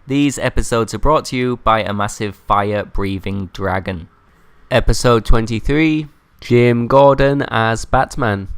These episodes are brought to you by a massive fire-breathing dragon. Episode 23, Jim Gordon as Batman.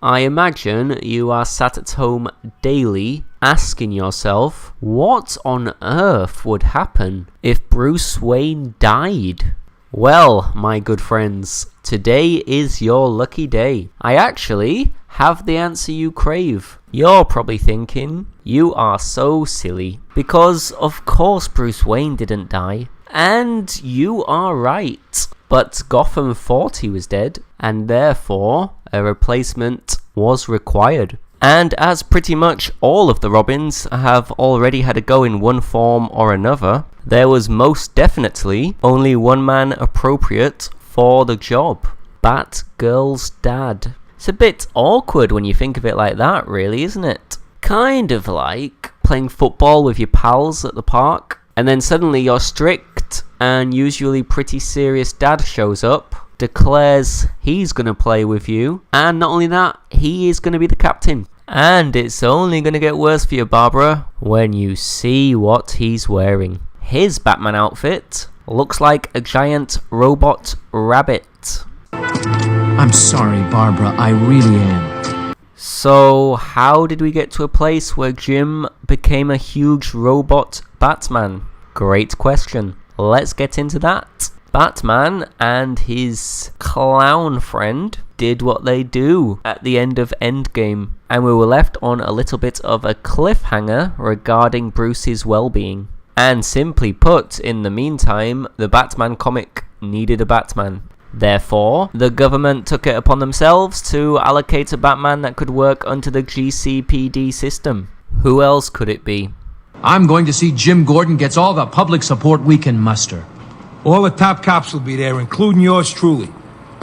I imagine you are sat at home daily asking yourself, what on earth would happen if Bruce Wayne died? Well, my good friends, today is your lucky day. I actually have the answer you crave. You're probably thinking, you are so silly, because of course Bruce Wayne didn't die. And you are right. But Gotham thought he was dead, and therefore a replacement was required. And as pretty much all of the Robins have already had a go in one form or another, there was most definitely only one man appropriate for the job: Batgirl's dad. It's a bit awkward when you think of it like that, really, isn't it? Kind of like playing football with your pals at the park, and then suddenly your strict and usually pretty serious dad shows up, declares he's going to play with you, and not only that, he is going to be the captain. And it's only going to get worse for you, Barbara, when you see what he's wearing. His Batman outfit looks like a giant robot rabbit. I'm sorry, Barbara, I really am. So, how did we get to a place where Jim became a huge robot Batman? Great question. Let's get into that. Batman and his clown friend did what they do at the end of Endgame, and we were left on a little bit of a cliffhanger regarding Bruce's well-being. And simply put, in the meantime, the Batman comic needed a Batman. Therefore, the government took it upon themselves to allocate a Batman that could work under the GCPD system. Who else could it be? I'm going to see Jim Gordon gets all the public support we can muster. All the top cops will be there, including yours truly.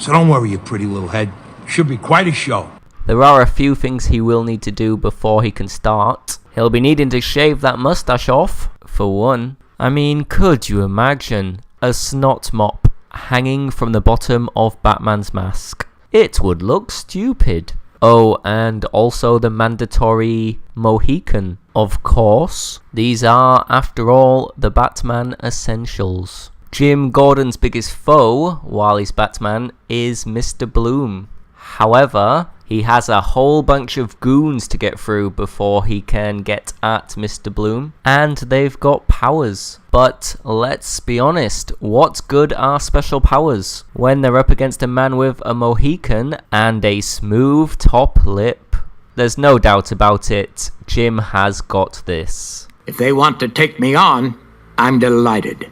So don't worry, you pretty little head. Should be quite a show. There are a few things he will need to do before he can start. He'll be needing to shave that mustache off, for one. I mean, could you imagine a snot mop hanging from the bottom of Batman's mask? It would look stupid. Oh, and also the mandatory Mohican. Of course, these are, after all, the Batman essentials. Jim Gordon's biggest foe, while he's Batman, is Mr. Bloom. However, he has a whole bunch of goons to get through before he can get at Mr. Bloom, and they've got powers. But let's be honest, what good are special powers when they're up against a man with a Mohican and a smooth top lip? There's no doubt about it, Jim has got this. If they want to take me on, I'm delighted.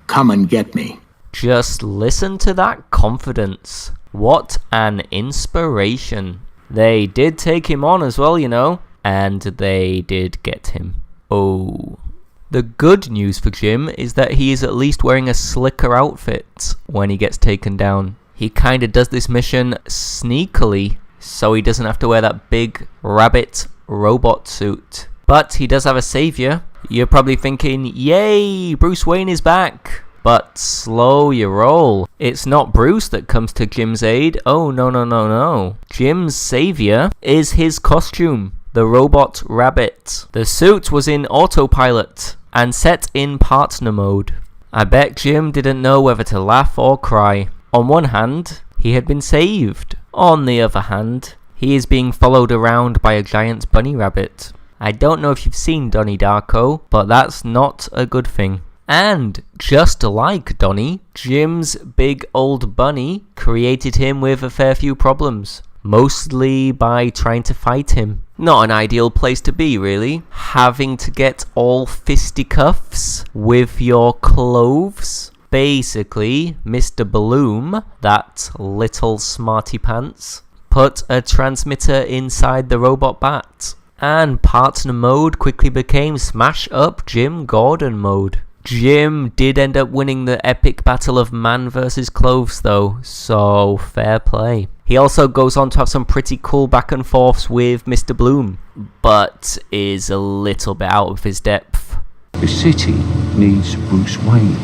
Come and get me. Just listen to that confidence. What an inspiration. They did take him on as well, you know, and they did get him. Oh. The good news for Jim is that he is at least wearing a slicker outfit when he gets taken down. He kinda does this mission sneakily, so he doesn't have to wear that big rabbit robot suit. But he does have a savior. You're probably thinking, yay, Bruce Wayne is back. But slow your roll. It's not Bruce that comes to Jim's aid. Oh, no. Jim's savior is his costume, the robot rabbit. The suit was in autopilot and set in partner mode. I bet Jim didn't know whether to laugh or cry. On one hand, he had been saved. On the other hand, he is being followed around by a giant bunny rabbit. I don't know if you've seen Donnie Darko, but that's not a good thing. And just like Donnie, Jim's big old bunny created him with a fair few problems. Mostly by trying to fight him. Not an ideal place to be, really. Having to get all fisticuffs with your clothes. Basically, Mr. Bloom, that little smarty pants, put a transmitter inside the robot bat. And partner mode quickly became smash up Jim Gordon mode. Jim did end up winning the epic battle of man versus clothes though, so fair play. He also goes on to have some pretty cool back and forths with Mr. Bloom, but is a little bit out of his depth. The city needs Bruce Wayne.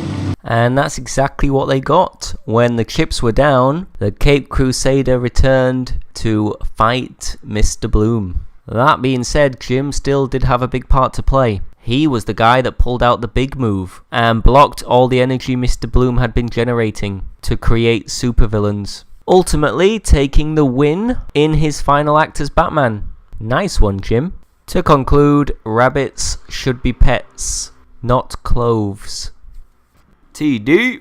And that's exactly what they got. When the chips were down, the Cape Crusader returned to fight Mr. Bloom. That being said, Jim still did have a big part to play. He was the guy that pulled out the big move and blocked all the energy Mr. Bloom had been generating to create supervillains, ultimately taking the win in his final act as Batman. Nice one, Jim. To conclude, rabbits should be pets, not cloves. TD.